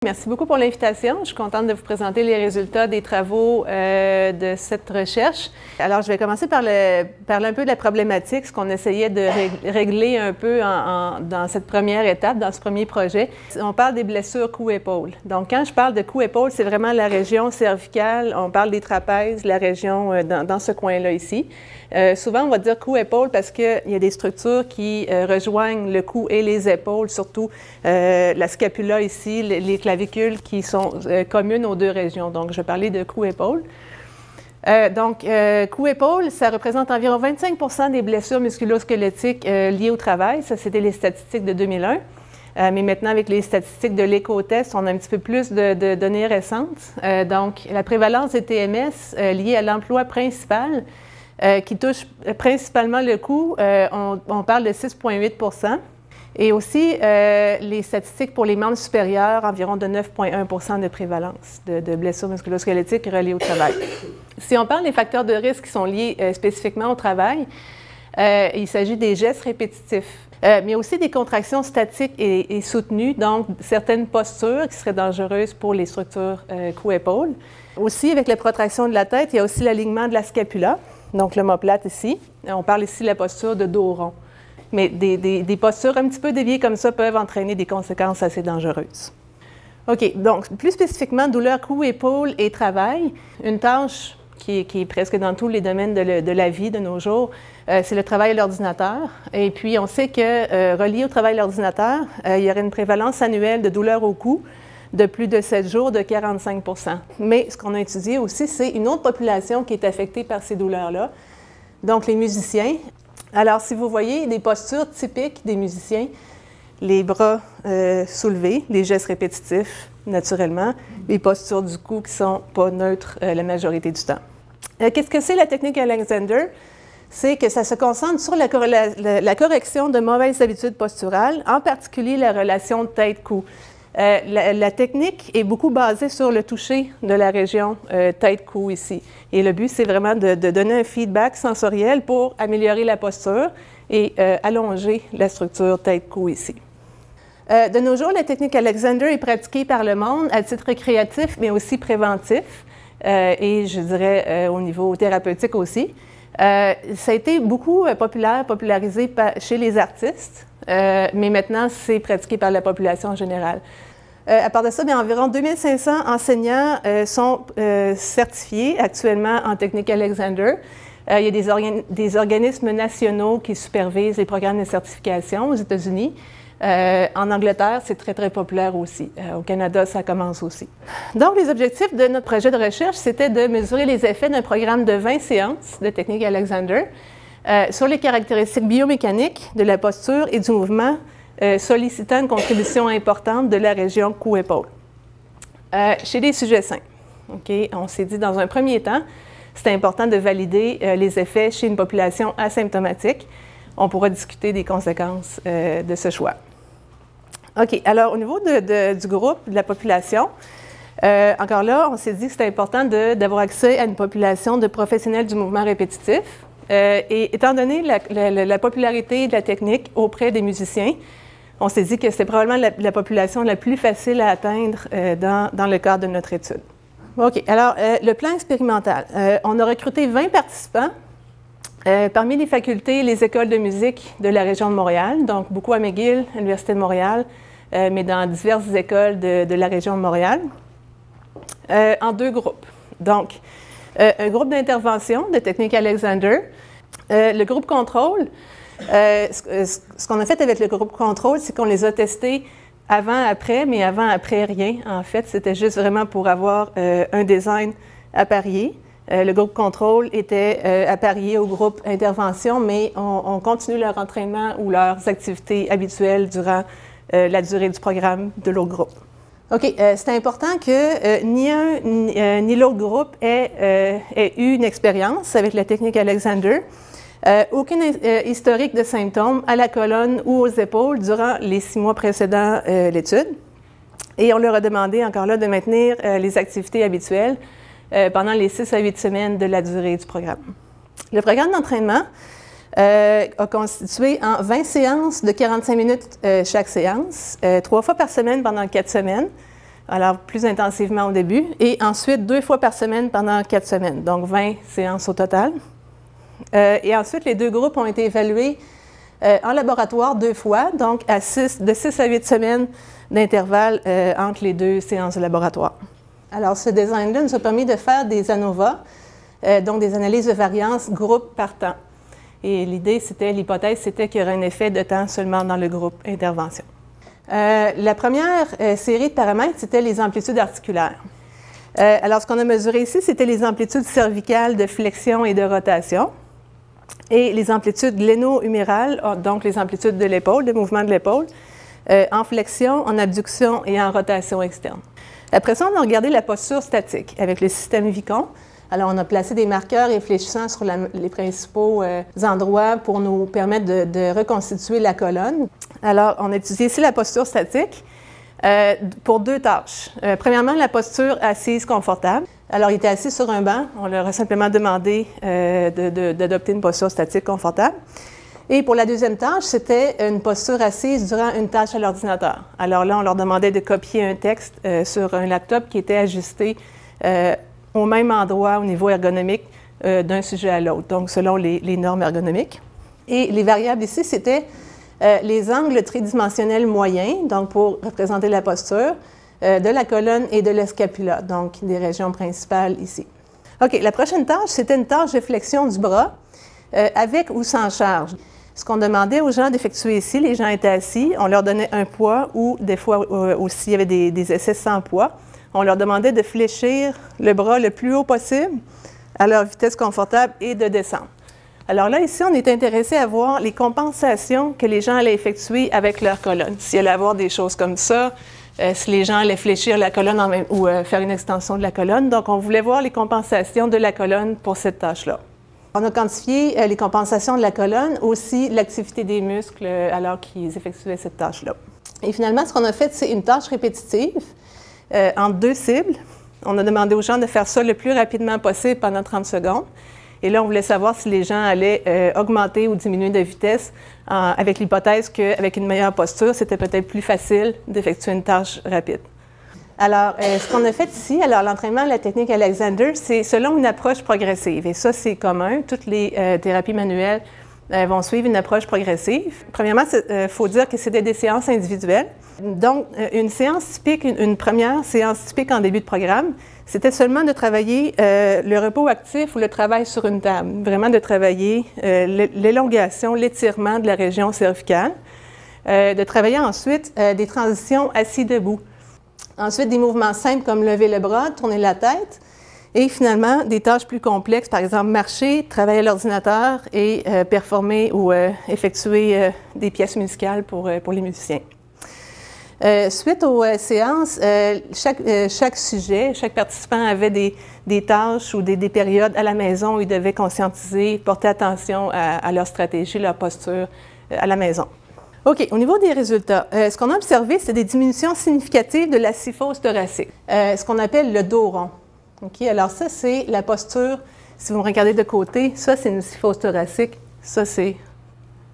Merci beaucoup pour l'invitation. Je suis contente de vous présenter les résultats des travaux de cette recherche. Alors, je vais commencer par parler un peu de la problématique, ce qu'on essayait de régler un peu dans cette première étape, dans ce premier projet. On parle des blessures cou-épaule. Donc, quand je parle de cou-épaule, c'est vraiment la région cervicale. On parle des trapèzes, la région dans ce coin-là ici. Souvent, on va dire cou-épaule parce qu'il y a des structures qui rejoignent le cou et les épaules, surtout la scapula ici, les clavicules qui sont communes aux deux régions. Donc, je vais parler de cou-épaule. Cou-épaule, ça représente environ 25% des blessures musculo-squelettiques liées au travail. Ça, c'était les statistiques de 2001. Mais maintenant, avec les statistiques de l'éco-test, on a un petit peu plus de données récentes. Donc, la prévalence des TMS liée à l'emploi principal, qui touche principalement le cou, on parle de 6,8 %. Et aussi, les statistiques pour les membres supérieurs, environ de 9,1 % de prévalence de blessures musculo-squelettiques reliées au travail. Si on parle des facteurs de risque qui sont liés spécifiquement au travail, il s'agit des gestes répétitifs, mais aussi des contractions statiques et soutenues, donc certaines postures qui seraient dangereuses pour les structures cou-épaule. Aussi, avec la protraction de la tête, il y a aussi l'alignement de la scapula, donc l'omoplate ici. On parle ici de la posture de dos rond. Mais des postures un petit peu déviées comme ça peuvent entraîner des conséquences assez dangereuses. OK, donc plus spécifiquement, douleur cou-épaule et travail, une tâche qui est presque dans tous les domaines de la vie de nos jours, c'est le travail à l'ordinateur. Et puis, on sait que relié au travail à l'ordinateur, il y aurait une prévalence annuelle de douleur au cou de plus de 7 jours de 45 %. Mais ce qu'on a étudié aussi, c'est une autre population qui est affectée par ces douleurs-là, donc les musiciens. Alors, si vous voyez des postures typiques des musiciens, les bras soulevés, les gestes répétitifs, naturellement, les postures du cou qui ne sont pas neutres la majorité du temps. Qu'est-ce que c'est la technique Alexander? C'est que ça se concentre sur la correction de mauvaises habitudes posturales, en particulier la relation tête-cou. La technique est beaucoup basée sur le toucher de la région tête-cou ici. Et le but, c'est vraiment de donner un feedback sensoriel pour améliorer la posture et allonger la structure tête-cou ici. De nos jours, la technique Alexander est pratiquée par le monde à titre récréatif, mais aussi préventif, et je dirais au niveau thérapeutique aussi. Ça a été beaucoup popularisé chez les artistes, mais maintenant, c'est pratiqué par la population en général. À part de ça, bien, environ 2500 enseignants sont certifiés actuellement en technique Alexander. Il y a des organismes nationaux qui supervisent les programmes de certification aux États-Unis. En Angleterre, c'est très, très populaire aussi. Au Canada, ça commence aussi. Donc, les objectifs de notre projet de recherche, c'était de mesurer les effets d'un programme de 20 séances de technique Alexander sur les caractéristiques biomécaniques de la posture et du mouvement, sollicitant une contribution importante de la région cou-épaule. Chez des sujets sains, okay, on s'est dit dans un premier temps, c'est important de valider les effets chez une population asymptomatique. On pourra discuter des conséquences de ce choix. OK, alors au niveau du groupe, de la population, encore là, on s'est dit que c'était important d'avoir accès à une population de professionnels du mouvement répétitif. Et étant donné la popularité de la technique auprès des musiciens, on s'est dit que c'était probablement la population la plus facile à atteindre dans le cadre de notre étude. OK, alors le plan expérimental. On a recruté 20 participants parmi les facultés et les écoles de musique de la région de Montréal, donc beaucoup à McGill, à l'Université de Montréal, mais dans diverses écoles de la région de Montréal, en 2 groupes. Donc, un groupe d'intervention de technique Alexander. Le groupe contrôle, ce qu'on a fait avec le groupe contrôle, c'est qu'on les a testés avant-après, mais avant-après rien. En fait, c'était juste vraiment pour avoir un design apparié. Le groupe contrôle était apparié au groupe intervention, mais on continue leur entraînement ou leurs activités habituelles durant la durée du programme de l'autre groupe. OK, c'est important que ni un ni l'autre groupe ait eu une expérience avec la technique Alexander. Aucun historique de symptômes à la colonne ou aux épaules durant les 6 mois précédant l'étude. Et on leur a demandé encore là de maintenir les activités habituelles pendant les 6 à 8 semaines de la durée du programme. Le programme d'entraînement a constitué en 20 séances de 45 minutes chaque séance, 3 fois par semaine pendant 4 semaines. alors plus intensivement au début, et ensuite 2 fois par semaine pendant 4 semaines, donc 20 séances au total. Et ensuite, les 2 groupes ont été évalués en laboratoire 2 fois, donc de 6 à 8 semaines d'intervalle entre les 2 séances de laboratoire. Alors, ce design-là nous a permis de faire des ANOVA, donc des analyses de variance groupe par temps. Et l'hypothèse, c'était qu'il y aurait un effet de temps seulement dans le groupe intervention. La première série de paramètres, c'était les amplitudes articulaires. Alors, ce qu'on a mesuré ici, c'était les amplitudes cervicales de flexion et de rotation et les amplitudes gléno-humérales, donc les amplitudes de l'épaule, de mouvement de l'épaule, en flexion, en abduction et en rotation externe. Après ça, on a regardé la posture statique avec le système Vicon. Alors, on a placé des marqueurs réfléchissants sur les principaux endroits pour nous permettre de reconstituer la colonne. Alors, on a étudié ici la posture statique pour 2 tâches. Premièrement, la posture assise confortable. Alors, il était assis sur un banc. On leur a simplement demandé d'adopter une posture statique confortable. Et pour la deuxième tâche, c'était une posture assise durant une tâche à l'ordinateur. Alors là, on leur demandait de copier un texte sur un laptop qui était ajusté au même endroit au niveau ergonomique d'un sujet à l'autre, donc selon les normes ergonomiques. Et les variables ici, c'était les angles tridimensionnels moyens, donc pour représenter la posture, de la colonne et de l'escapula, donc des régions principales ici. OK, la prochaine tâche, c'était une tâche de flexion du bras avec ou sans charge. Ce qu'on demandait aux gens d'effectuer ici, les gens étaient assis, on leur donnait un poids ou des fois aussi il y avait des essais sans poids. On leur demandait de fléchir le bras le plus haut possible à leur vitesse confortable et de descendre. Alors là, ici, on est intéressé à voir les compensations que les gens allaient effectuer avec leur colonne. S'il allait avoir des choses comme ça, si les gens allaient fléchir la colonne ou faire une extension de la colonne. Donc, on voulait voir les compensations de la colonne pour cette tâche-là. On a quantifié les compensations de la colonne, aussi l'activité des muscles alors qu'ils effectuaient cette tâche-là. Et finalement, ce qu'on a fait, c'est une tâche répétitive entre 2 cibles. On a demandé aux gens de faire ça le plus rapidement possible pendant 30 secondes. Et là, on voulait savoir si les gens allaient augmenter ou diminuer de vitesse avec l'hypothèse qu'avec une meilleure posture, c'était peut-être plus facile d'effectuer une tâche rapide. Alors, ce qu'on a fait ici, alors l'entraînement à la technique Alexander, c'est selon une approche progressive. Et ça, c'est commun. Toutes les thérapies manuelles vont suivre une approche progressive. Premièrement, il faut dire que c'était des séances individuelles. Donc, une séance typique, une première séance typique en début de programme, c'était seulement de travailler le repos actif ou le travail sur une table. Vraiment de travailler l'élongation, l'étirement de la région cervicale. De travailler ensuite des transitions assis-debout. Ensuite, des mouvements simples comme lever le bras, tourner la tête. Et finalement, des tâches plus complexes, par exemple marcher, travailler à l'ordinateur et performer ou effectuer des pièces musicales pour les musiciens. Suite aux séances, chaque sujet, chaque participant avait des tâches ou des périodes à la maison où ils devaient conscientiser, porter attention à leur stratégie, leur posture à la maison. OK, au niveau des résultats, ce qu'on a observé, c'est des diminutions significatives de la syphose thoracique, ce qu'on appelle le dos rond. OK, alors ça, c'est la posture, si vous me regardez de côté, ça, c'est une syphose thoracique, ça, c'est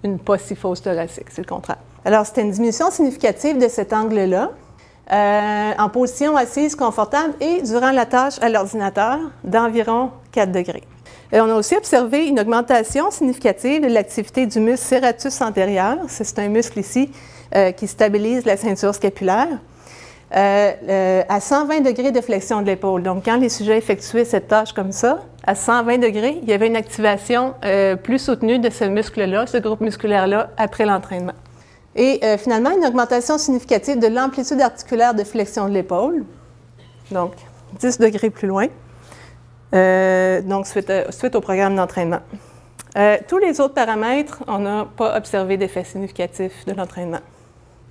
une pas-syphose thoracique, c'est le contraire. Alors, c'était une diminution significative de cet angle-là, en position assise confortable et durant la tâche à l'ordinateur d'environ 4 degrés. On a aussi observé une augmentation significative de l'activité du muscle serratus antérieur. C'est un muscle ici qui stabilise la ceinture scapulaire à 120 degrés de flexion de l'épaule. Donc, quand les sujets effectuaient cette tâche comme ça, à 120 degrés, il y avait une activation plus soutenue de ce muscle-là, ce groupe musculaire-là, après l'entraînement. Et finalement, une augmentation significative de l'amplitude articulaire de flexion de l'épaule, donc 10 degrés plus loin. Donc, suite au programme d'entraînement. Tous les autres paramètres, on n'a pas observé d'effet significatif de l'entraînement.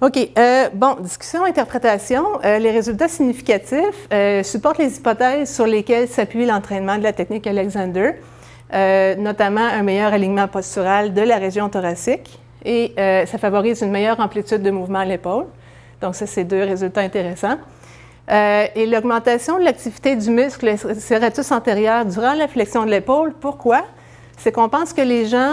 OK. Bon, discussion, interprétation. Les résultats significatifs supportent les hypothèses sur lesquelles s'appuie l'entraînement de la technique Alexander, notamment un meilleur alignement postural de la région thoracique et ça favorise une meilleure amplitude de mouvement à l'épaule. Donc, ça, c'est 2 résultats intéressants. Et l'augmentation de l'activité du muscle serratus antérieur durant la flexion de l'épaule. Pourquoi? c'est qu'on pense que les gens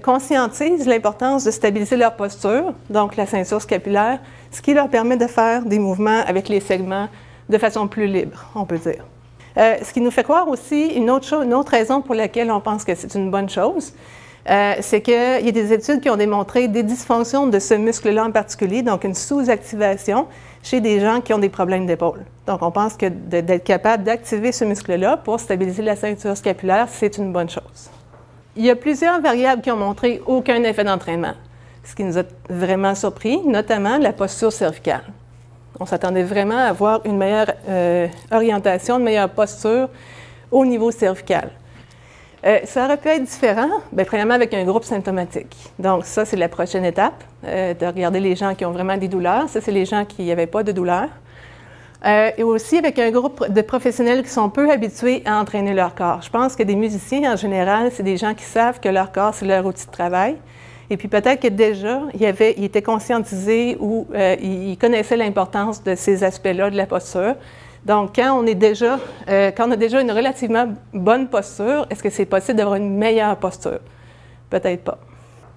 conscientisent l'importance de stabiliser leur posture, donc la ceinture scapulaire, ce qui leur permet de faire des mouvements avec les segments de façon plus libre, on peut dire. Ce qui nous fait croire aussi une autre raison pour laquelle on pense que c'est une bonne chose, c'est qu'il y a des études qui ont démontré des dysfonctions de ce muscle-là en particulier, donc une sous-activation chez des gens qui ont des problèmes d'épaule. Donc, on pense que d'être capable d'activer ce muscle-là pour stabiliser la ceinture scapulaire, c'est une bonne chose. Il y a plusieurs variables qui ont montré aucun effet d'entraînement, ce qui nous a vraiment surpris, notamment la posture cervicale. On s'attendait vraiment à avoir une meilleure orientation, une meilleure posture au niveau cervical. Ça aurait pu être différent, premièrement avec un groupe symptomatique. Donc ça, c'est la prochaine étape, de regarder les gens qui ont vraiment des douleurs. Ça, c'est les gens qui n'avaient pas de douleur. Et aussi avec un groupe de professionnels qui sont peu habitués à entraîner leur corps. Je pense que des musiciens, en général, c'est des gens qui savent que leur corps, c'est leur outil de travail. Et puis peut-être que déjà, ils étaient conscientisés ou ils connaissaient l'importance de ces aspects-là de la posture. Donc, quand on a déjà une relativement bonne posture, est-ce que c'est possible d'avoir une meilleure posture? Peut-être pas.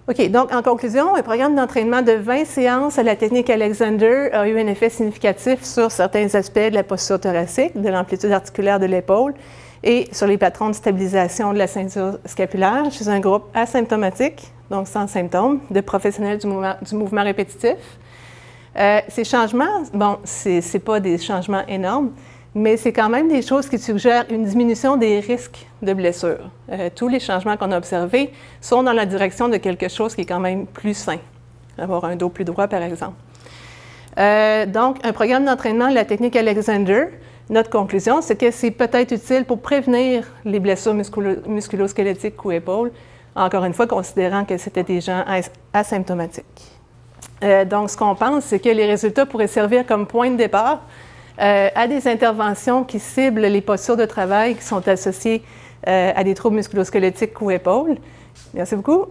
OK, donc en conclusion, un programme d'entraînement de 20 séances à la technique Alexander a eu un effet significatif sur certains aspects de la posture thoracique, de l'amplitude articulaire de l'épaule et sur les patrons de stabilisation de la ceinture scapulaire chez un groupe asymptomatique, donc sans symptômes, de professionnels du mouvement répétitif. Ces changements, bon, c'est pas des changements énormes, mais c'est quand même des choses qui suggèrent une diminution des risques de blessures. Tous les changements qu'on a observés sont dans la direction de quelque chose qui est quand même plus sain. Avoir un dos plus droit, par exemple. Donc, un programme d'entraînement de la technique Alexander, notre conclusion, c'est que c'est peut-être utile pour prévenir les blessures musculo-squelettiques ou épaules, encore une fois, considérant que c'était des gens asymptomatiques. Donc, ce qu'on pense, c'est que les résultats pourraient servir comme point de départ à des interventions qui ciblent les postures de travail qui sont associées à des troubles musculo-squelettiques ou épaules. Merci beaucoup.